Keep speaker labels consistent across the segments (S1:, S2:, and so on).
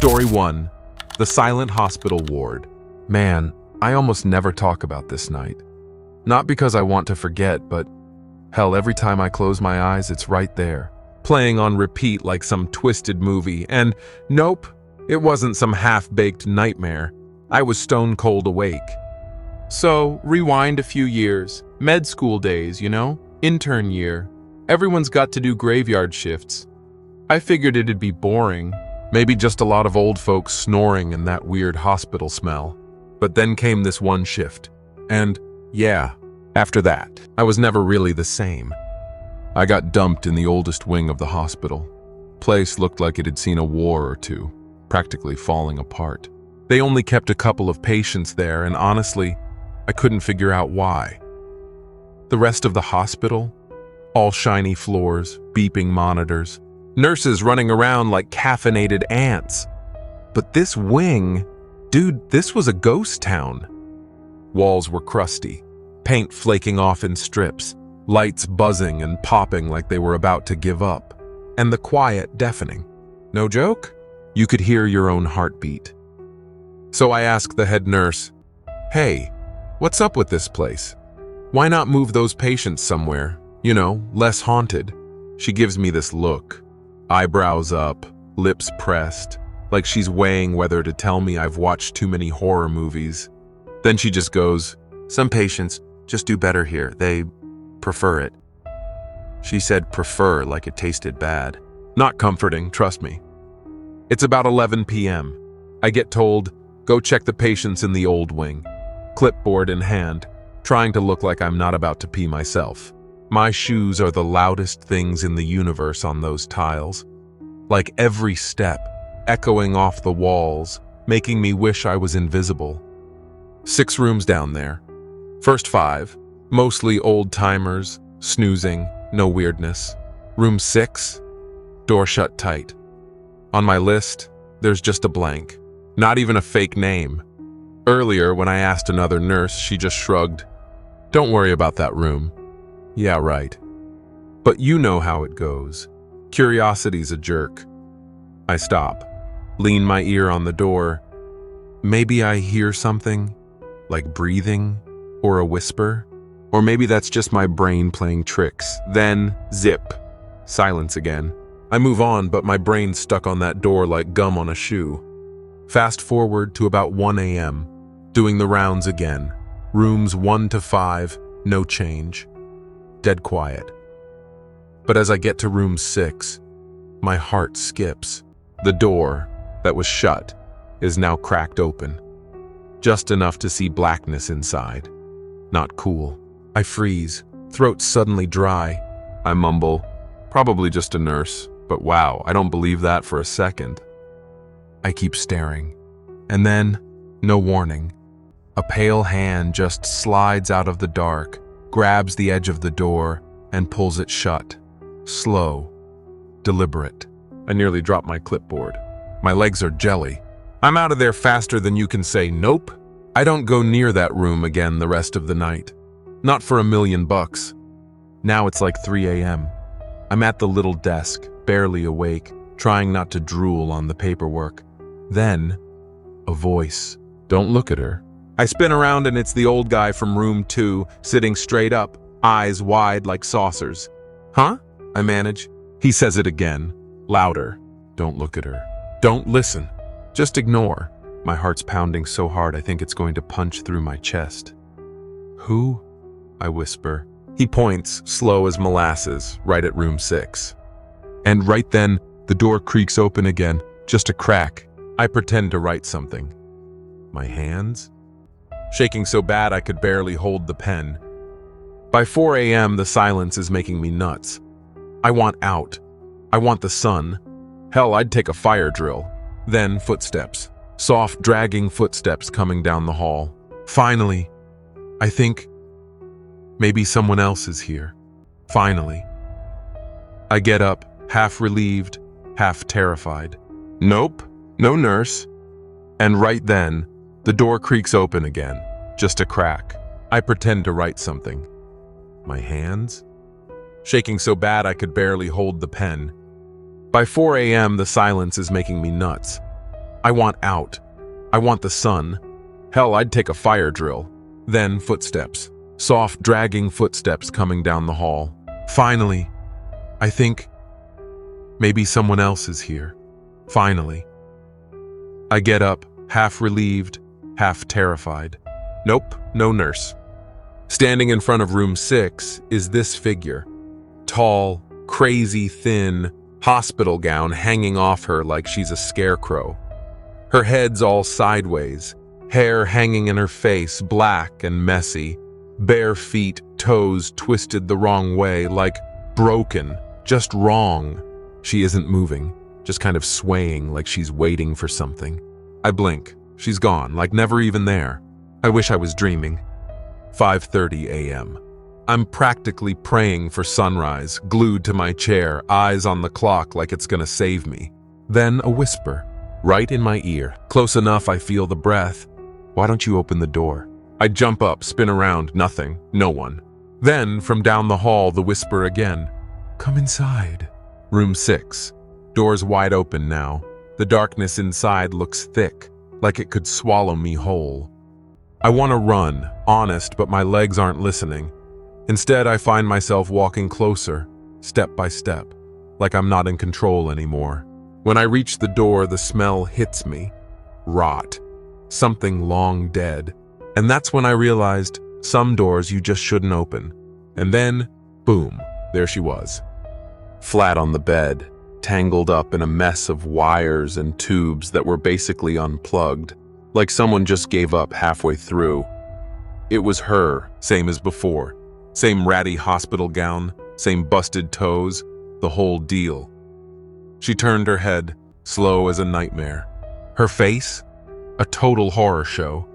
S1: Story 1. The Silent Hospital Ward. Man, I almost never talk about this night. Not because I want to forget, but hell, every time I close my eyes, it's right there, playing on repeat like some twisted movie. And nope, it wasn't some half-baked nightmare. I was stone cold awake. So, rewind a few years. Med school days, intern year. Everyone's got to do graveyard shifts. I figured it'd be boring. Maybe just a lot of old folks snoring and that weird hospital smell. But then came this one shift. And yeah, after that, I was never really the same. I got dumped in the oldest wing of the hospital. Place looked like it had seen a war or two, practically falling apart. They only kept a couple of patients there, and honestly, I couldn't figure out why. The rest of the hospital? All shiny floors, beeping monitors, nurses running around like caffeinated ants. But this wing, dude, this was a ghost town. Walls were crusty, paint flaking off in strips, lights buzzing and popping like they were about to give up, and the quiet deafening. No joke? You could hear your own heartbeat. So I asked the head nurse, "Hey, what's up with this place? Why not move those patients somewhere, less haunted?" She gives me this look, eyebrows up, lips pressed, like she's weighing whether to tell me I've watched too many horror movies. Then she just goes, "Some patients just do better here. They prefer it." She said prefer like it tasted bad. Not comforting, trust me. It's about 11 p.m. I get told, go check the patients in the old wing. Clipboard in hand, trying to look like I'm not about to pee myself. My shoes are the loudest things in the universe on those tiles. Like every step, echoing off the walls, making me wish I was invisible. 6 rooms down there. First 5, mostly old-timers, snoozing, no weirdness. Room 6, door shut tight. On my list, there's just a blank. Not even a fake name. Earlier, when I asked another nurse, she just shrugged. "Don't worry about that room." Yeah, right. But you know how it goes. Curiosity's a jerk. I stop, lean my ear on the door. Maybe I hear something, like breathing, or a whisper. Or maybe that's just my brain playing tricks. Then, zip. Silence again. I move on, but my brain's stuck on that door like gum on a shoe. Fast forward to about 1 a.m., doing the rounds again. Rooms 1 to 5, no change. Dead quiet. But as I get to room 6, my heart skips. The door, that was shut, is now cracked open. Just enough to see blackness inside. Not cool. I freeze, throat suddenly dry. I mumble, probably just a nurse, but wow, I don't believe that for a second. I keep staring. And then, no warning, a pale hand just slides out of the dark, grabs the edge of the door, and pulls it shut. Slow, deliberate. I nearly drop my clipboard. My legs are jelly. I'm out of there faster than you can say nope. I don't go near that room again the rest of the night. Not for $1,000,000. Now it's like 3 a.m. I'm at the little desk, barely awake, trying not to drool on the paperwork. Then, a voice. Don't look at her. I spin around and it's the old guy from room 2, sitting straight up, eyes wide like saucers. Huh? I manage. He says it again, louder. Don't look at her. Don't listen. Just ignore. My heart's pounding so hard I think it's going to punch through my chest. Who? I whisper. He points, slow as molasses, right at room 6. And right then, the door creaks open again, just a crack. I pretend to write something. My hands? Shaking so bad I could barely hold the pen. By 4 a.m., the silence is making me nuts. I want out. I want the sun. Hell, I'd take a fire drill. Then footsteps. Soft, dragging footsteps coming down the hall. Finally, I think maybe someone else is here. Finally. I get up, half relieved, half terrified. Nope, no nurse. And right then, the door creaks open again, just a crack. I pretend to write something. My hands? Shaking so bad I could barely hold the pen. By 4 a.m., the silence is making me nuts. I want out. I want the sun. Hell, I'd take a fire drill. Then footsteps. Soft, dragging footsteps coming down the hall. Finally, I think maybe someone else is here. Finally. I get up, half relieved, half terrified. Nope, no nurse. Standing in front of room 6 is this figure. Tall, crazy thin, hospital gown hanging off her like she's a scarecrow. Her head's all sideways, hair hanging in her face, black and messy, bare feet, toes twisted the wrong way, like broken, just wrong. She isn't moving, just kind of swaying like she's waiting for something. I blink. She's gone, like never even there. I wish I was dreaming. 5:30 a.m. I'm practically praying for sunrise, glued to my chair, eyes on the clock like it's gonna save me. Then a whisper, right in my ear. Close enough I feel the breath. Why don't you open the door? I jump up, spin around, nothing, no one. Then, from down the hall, the whisper again. Come inside. Room 6. Doors wide open now. The darkness inside looks thick, like it could swallow me whole. I want to run, honest, but my legs aren't listening. Instead, I find myself walking closer, step by step, like I'm not in control anymore. When I reach the door, the smell hits me. Rot. Something long dead. And that's when I realized some doors you just shouldn't open. And then, boom, there she was. Flat on the bed, tangled up in a mess of wires and tubes that were basically unplugged, like someone just gave up halfway through. It was her, same as before. Same ratty hospital gown, same busted toes, the whole deal. She turned her head, slow as a nightmare. Her face? A total horror show.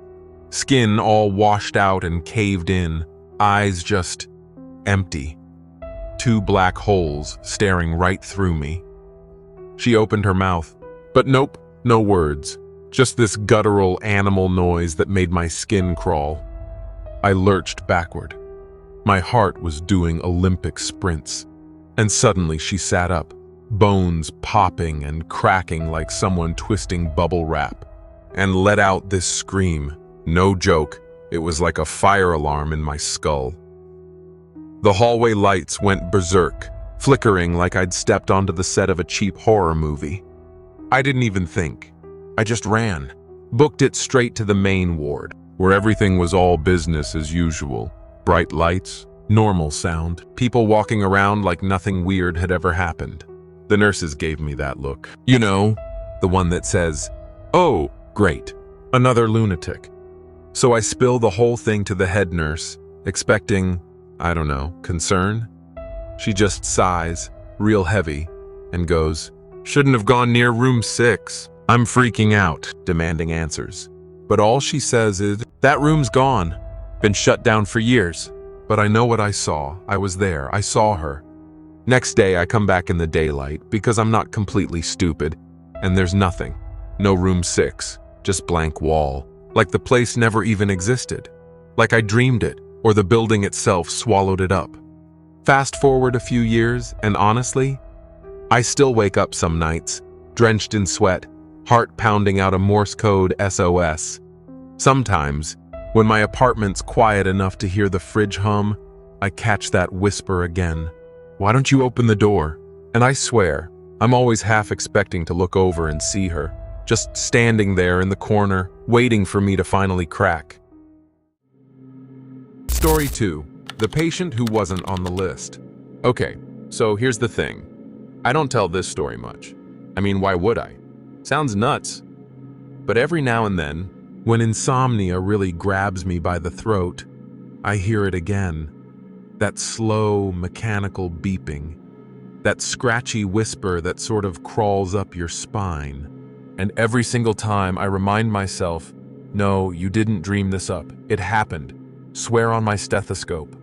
S1: Skin all washed out and caved in, eyes just empty. 2 black holes staring right through me. She opened her mouth, but nope, no words. Just this guttural animal noise that made my skin crawl. I lurched backward. My heart was doing Olympic sprints. And suddenly she sat up, bones popping and cracking like someone twisting bubble wrap, and let out this scream. No joke, it was like a fire alarm in my skull. The hallway lights went berserk, flickering like I'd stepped onto the set of a cheap horror movie. I didn't even think. I just ran, booked it straight to the main ward, where everything was all business as usual. Bright lights, normal sound, people walking around like nothing weird had ever happened. The nurses gave me that look. You know, the one that says, "Oh, great, another lunatic." So I spill the whole thing to the head nurse, expecting, I don't know, concern? She just sighs, real heavy, and goes, "Shouldn't have gone near room 6. I'm freaking out, demanding answers. But all she says is, "That room's gone. Been shut down for years." But I know what I saw. I was there. I saw her. Next day, I come back in the daylight because I'm not completely stupid, and there's nothing. No room 6, just blank wall. Like the place never even existed. Like I dreamed it, or the building itself swallowed it up. Fast forward a few years, and honestly, I still wake up some nights, drenched in sweat, heart pounding out a Morse code SOS. Sometimes, when my apartment's quiet enough to hear the fridge hum, I catch that whisper again. "Why don't you open the door?" And I swear, I'm always half expecting to look over and see her, just standing there in the corner, waiting for me to finally crack. Story 2. The patient who wasn't on the list. Okay, so here's the thing. I don't tell this story much. I mean, why would I? Sounds nuts. But every now and then, when insomnia really grabs me by the throat, I hear it again. That slow, mechanical beeping. That scratchy whisper that sort of crawls up your spine. And every single time I remind myself, no, you didn't dream this up. It happened. Swear on my stethoscope.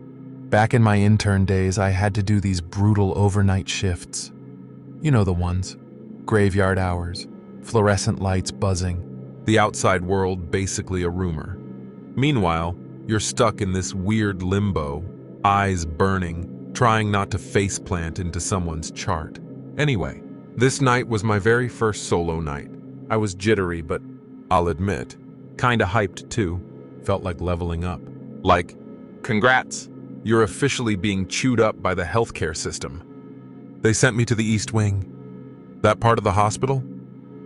S1: Back in my intern days, I had to do these brutal overnight shifts. You know the ones. Graveyard hours, fluorescent lights buzzing, the outside world basically a rumor. Meanwhile, you're stuck in this weird limbo, eyes burning, trying not to faceplant into someone's chart. Anyway, this night was my very first solo night. I was jittery, but I'll admit, kinda hyped too. Felt like leveling up. Like, congrats, you're officially being chewed up by the healthcare system. They sent me to the East Wing. That part of the hospital?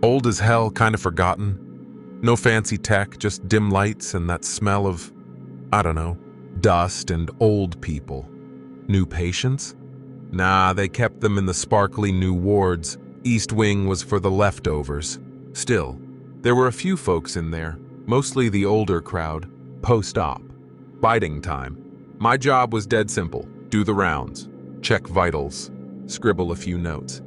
S1: Old as hell, kinda forgotten. No fancy tech, just dim lights and that smell of, I don't know, dust and old people. New patients? Nah, they kept them in the sparkly new wards. East Wing was for the leftovers. Still, there were a few folks in there, mostly the older crowd, post-op. Biding time. My job was dead simple. Do the rounds, check vitals, scribble a few notes.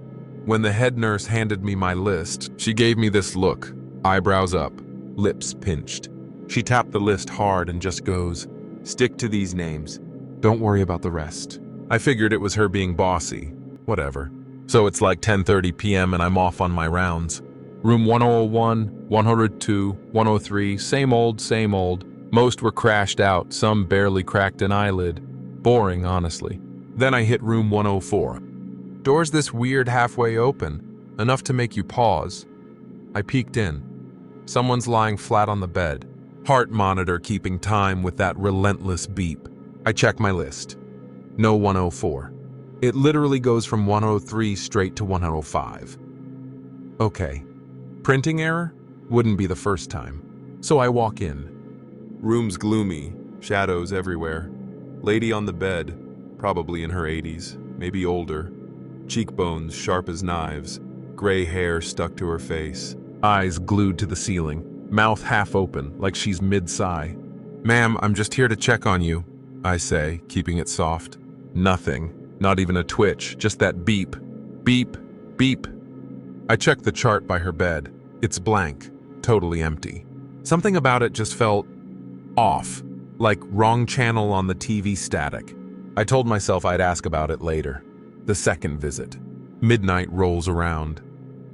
S1: When the head nurse handed me my list, she gave me this look, eyebrows up, lips pinched. She tapped the list hard and just goes, "Stick to these names. Don't worry about the rest." I figured it was her being bossy. Whatever. So it's like 10:30 p.m. and I'm off on my rounds. Room 1001, 102, 103, same old, same old. Most were crashed out, some barely cracked an eyelid. Boring, honestly. Then I hit room 104. Doors this weird halfway open, enough to make you pause. I peeked in. Someone's lying flat on the bed. Heart monitor keeping time with that relentless beep. I check my list. No 104. It literally goes from 103 straight to 105. Okay. Printing error? Wouldn't be the first time. So I walk in. Room's gloomy, shadows everywhere. Lady on the bed, probably in her 80s, maybe older. Cheekbones sharp as knives, gray hair stuck to her face, eyes glued to the ceiling, mouth half open like she's mid-sigh. "Ma'am, I'm just here to check on you," I say, keeping it soft. Nothing, not even a twitch, just that beep, beep, beep. I check the chart by her bed. It's blank, totally empty. Something about it just felt off, like wrong channel on the TV static. I told myself I'd ask about it later. The second visit. Midnight rolls around.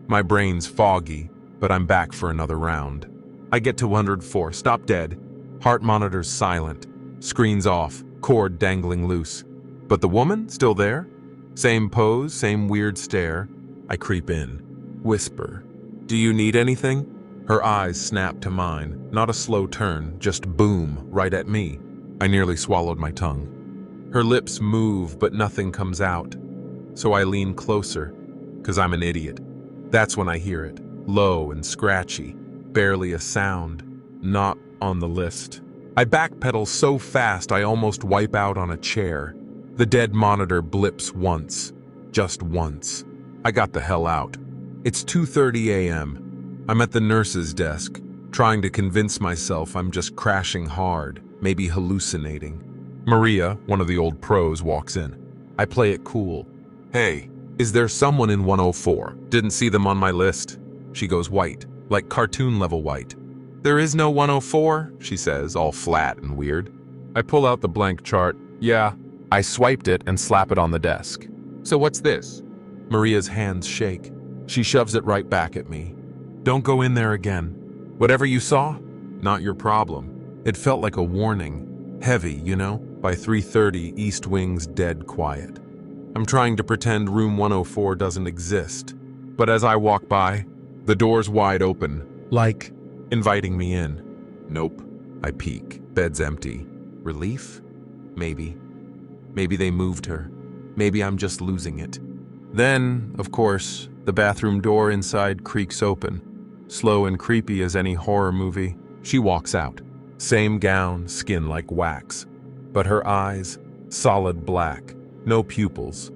S1: My brain's foggy, but I'm back for another round. I get to 104, stop dead. Heart monitor's silent. Screen's off, cord dangling loose. But the woman, still there? Same pose, same weird stare. I creep in. Whisper. "Do you need anything?" Her eyes snap to mine. Not a slow turn, just boom, right at me. I nearly swallowed my tongue. Her lips move, but nothing comes out. So I lean closer, 'cause I'm an idiot. That's when I hear it, low and scratchy, barely a sound, not on the list. I backpedal so fast I almost wipe out on a chair. The dead monitor blips once, just once. I got the hell out. It's 2:30 a.m. I'm at the nurse's desk, trying to convince myself I'm just crashing hard, maybe hallucinating. Maria, one of the old pros, walks in. I play it cool. "Hey, is there someone in 104? Didn't see them on my list." She goes white, like cartoon level white. "There is no 104, she says, all flat and weird. I pull out the blank chart. Yeah, I swiped it and slap it on the desk. "So what's this?" Maria's hands shake. She shoves it right back at me. "Don't go in there again. Whatever you saw, not your problem." It felt like a warning. Heavy, you know? By 3:30, East Wing's dead quiet. I'm trying to pretend room 104 doesn't exist. But as I walk by, the door's wide open, like inviting me in. Nope. I peek. Bed's empty. Relief? Maybe. Maybe they moved her. Maybe I'm just losing it. Then, of course, the bathroom door inside creaks open. Slow and creepy as any horror movie. She walks out. Same gown, skin like wax. But her eyes, solid black, no pupils.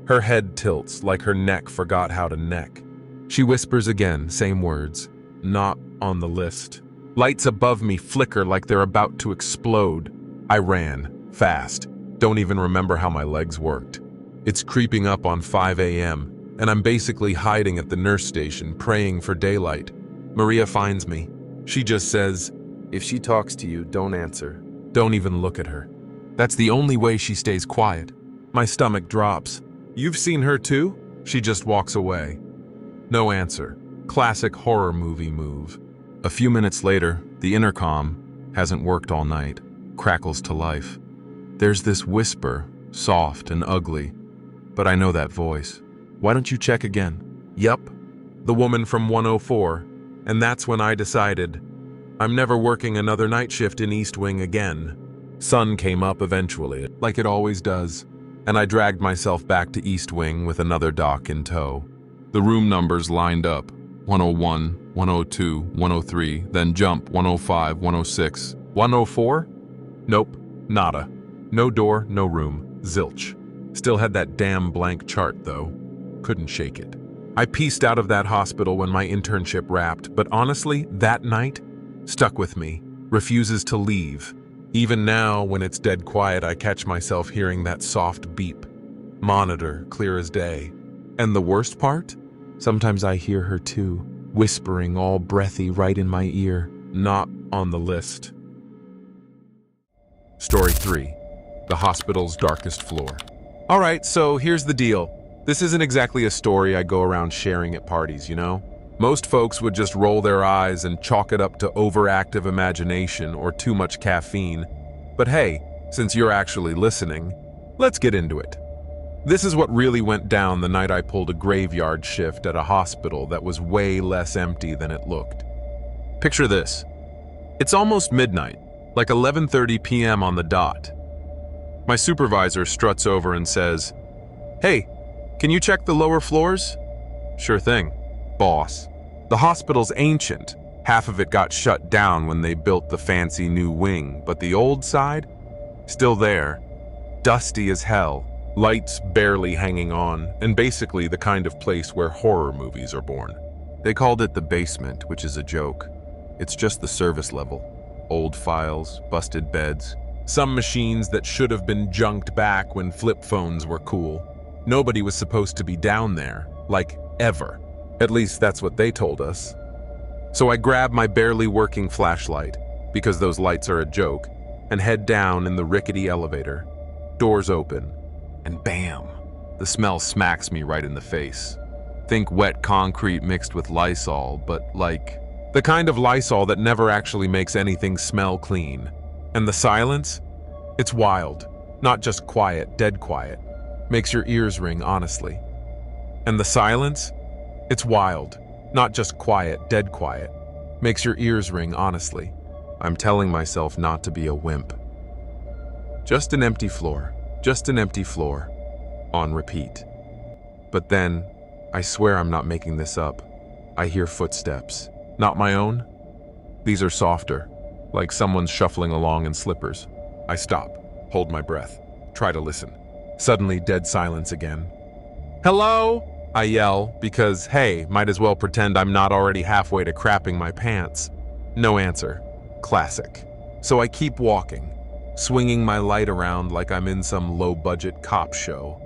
S1: Her head tilts like her neck forgot how to neck. She whispers again, same words. "Not on the list." Lights above me flicker like they're about to explode. I ran, fast. Don't even remember how my legs worked. It's creeping up on 5 a.m., and I'm basically hiding at the nurse station, praying for daylight. Maria finds me. She just says, "If she talks to you, don't answer. Don't even look at her." That's the only way she stays quiet. My stomach drops. "You've seen her too?" She just walks away. No answer. Classic horror movie move. A few minutes later, the intercom, hasn't worked all night, crackles to life. There's this whisper, soft and ugly, but I know that voice. "Why don't you check again?" "Yup." The woman from 104. And that's when I decided, I'm never working another night shift in East Wing again. Sun came up eventually, like it always does, and I dragged myself back to East Wing with another doc in tow. The room numbers lined up, 101, 102, 103, then jump, 105, 106, 104? Nope, nada. No door, no room, zilch. Still had that damn blank chart though. Couldn't shake it. I pieced out of that hospital when my internship wrapped, but honestly, that night stuck with me, refuses to leave. Even now, when it's dead quiet, I catch myself hearing that soft beep. Monitor, clear as day. And the worst part? Sometimes I hear her too, whispering all breathy right in my ear. Not on the list. Story 3. The hospital's darkest floor. All right, so here's the deal. This isn't exactly a story I go around sharing at parties, you know? Most folks would just roll their eyes and chalk it up to overactive imagination or too much caffeine. But hey, since you're actually listening, let's get into it. This is what really went down the night I pulled a graveyard shift at a hospital that was way less empty than it looked. Picture this. It's almost midnight, like 11:30 p.m. on the dot. My supervisor struts over and says, "Hey, can you check the lower floors?" "Sure thing, boss." The hospital's ancient. Half of it got shut down when they built the fancy new wing, but the old side? Still there. Dusty as hell, lights barely hanging on, and basically the kind of place where horror movies are born. They called it the basement, which is a joke. It's just the service level. Old files, busted beds, some machines that should have been junked back when flip phones were cool. Nobody was supposed to be down there, like ever. At least that's what they told us. So I grab my barely working flashlight, because those lights are a joke, and head down in the rickety elevator. Doors open, and bam, the smell smacks me right in the face. Think wet concrete mixed with Lysol, but like the kind of Lysol that never actually makes anything smell clean. And the silence? It's wild. Not just quiet, dead quiet. Makes your ears ring, honestly. And the silence? It's wild. Not just quiet, dead quiet. Makes your ears ring, honestly. I'm telling myself not to be a wimp. Just an empty floor. Just an empty floor. On repeat. But then, I swear I'm not making this up. I hear footsteps. Not my own. These are softer, like someone's shuffling along in slippers. I stop, hold my breath, try to listen. Suddenly, dead silence again. "Hello?" I yell, because, hey, might as well pretend I'm not already halfway to crapping my pants. No answer. Classic. So I keep walking, swinging my light around like I'm in some low-budget cop show.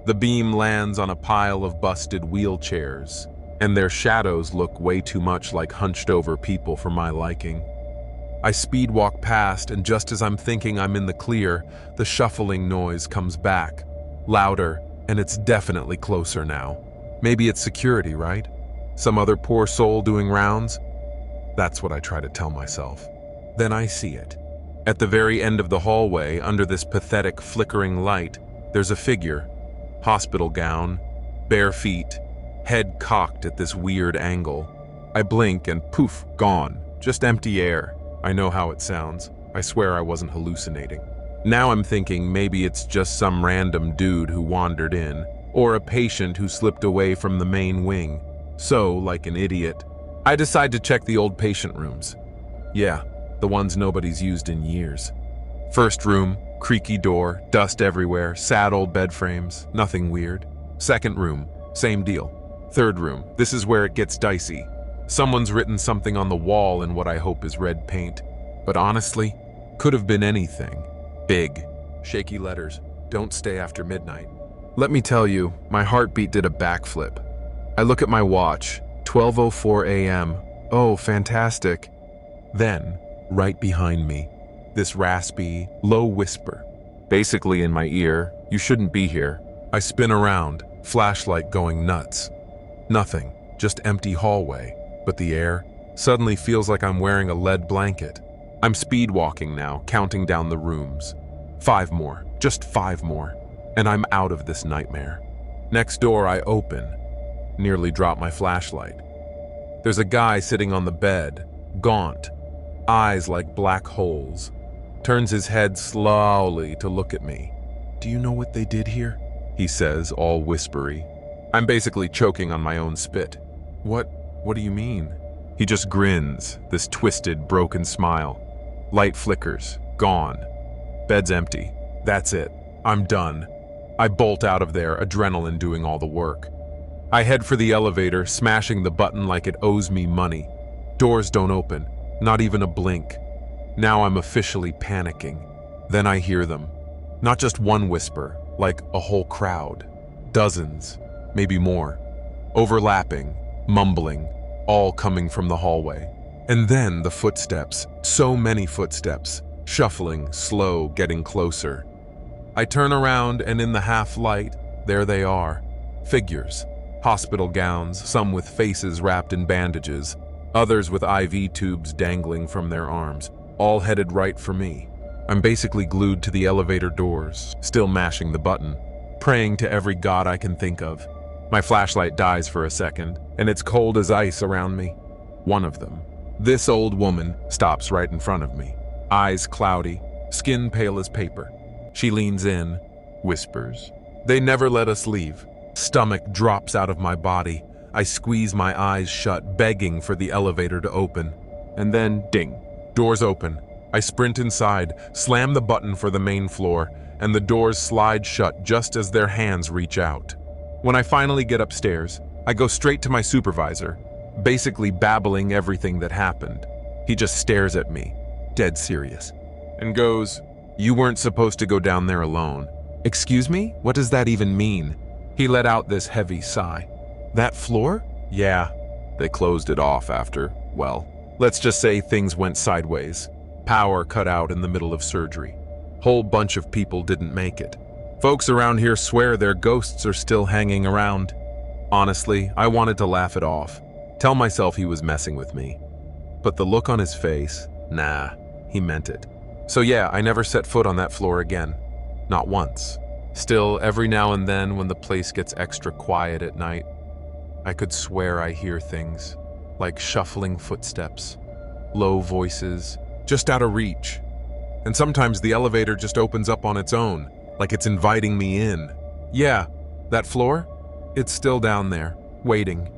S1: The beam lands on a pile of busted wheelchairs, and their shadows look way too much like hunched-over people for my liking. I speed walk past, and just as I'm thinking I'm in the clear, the shuffling noise comes back, louder, and it's definitely closer now. Maybe it's security, right? Some other poor soul doing rounds? That's what I try to tell myself. Then I see it. At the very end of the hallway, under this pathetic flickering light, there's a figure. Hospital gown, bare feet, head cocked at this weird angle. I blink and poof, gone. Just empty air. I know how it sounds. I swear I wasn't hallucinating. Now I'm thinking maybe it's just some random dude who wandered in, or a patient who slipped away from the main wing. So, like an idiot, I decide to check the old patient rooms. Yeah, the ones nobody's used in years. First room, creaky door, dust everywhere, sad old bed frames, nothing weird. Second room, same deal. Third room, this is where it gets dicey. Someone's written something on the wall in what I hope is red paint. But honestly, could have been anything. Big, shaky letters, "Don't stay after midnight." Let me tell you, my heartbeat did a backflip. I look at my watch, 12:04 a.m. Oh, fantastic. Then, right behind me, this raspy, low whisper. Basically in my ear, "You shouldn't be here." I spin around, flashlight going nuts. Nothing, just empty hallway. But the air suddenly feels like I'm wearing a lead blanket. I'm speed walking now, counting down the rooms. 5 more, just 5 more, and I'm out of this nightmare. Next door I open, nearly drop my flashlight. There's a guy sitting on the bed, gaunt, eyes like black holes. Turns his head slowly to look at me. "Do you know what they did here?" he says, all whispery. I'm basically choking on my own spit. What do you mean?" He just grins, this twisted, broken smile. Light flickers, gone. Bed's empty. That's it. I'm done. I bolt out of there, adrenaline doing all the work. I head for the elevator, smashing the button like it owes me money. Doors don't open, not even a blink. Now I'm officially panicking. Then I hear them. Not just one whisper, like a whole crowd. Dozens, maybe more. Overlapping, mumbling, all coming from the hallway. And then the footsteps, so many footsteps, shuffling, slow, getting closer. I turn around and in the half light, there they are. Figures, hospital gowns, some with faces wrapped in bandages, others with IV tubes dangling from their arms, all headed right for me. I'm basically glued to the elevator doors, still mashing the button, praying to every god I can think of. My flashlight dies for a second, and it's cold as ice around me. One of them, this old woman, stops right in front of me, eyes cloudy, skin pale as paper. She leans in, whispers. They never let us leave. Stomach drops out of my body. I squeeze my eyes shut, begging for the elevator to open. And then, ding, doors open. I sprint inside, slam the button for the main floor, and the doors slide shut just as their hands reach out. When I finally get upstairs, I go straight to my supervisor, basically babbling everything that happened. He just stares at me, dead serious, and goes, "You weren't supposed to go down there alone." "Excuse me? What does that even mean?" He let out this heavy sigh. "That floor?" "Yeah." They closed it off after, well, let's just say things went sideways. Power cut out in the middle of surgery. Whole bunch of people didn't make it. Folks around here swear their ghosts are still hanging around. Honestly, I wanted to laugh it off, tell myself he was messing with me. But the look on his face, nah, he meant it. So yeah, I never set foot on that floor again. Not once. Still, every now and then when the place gets extra quiet at night, I could swear I hear things, like shuffling footsteps, low voices, just out of reach. And sometimes the elevator just opens up on its own, like it's inviting me in. Yeah, that floor? It's still down there, waiting.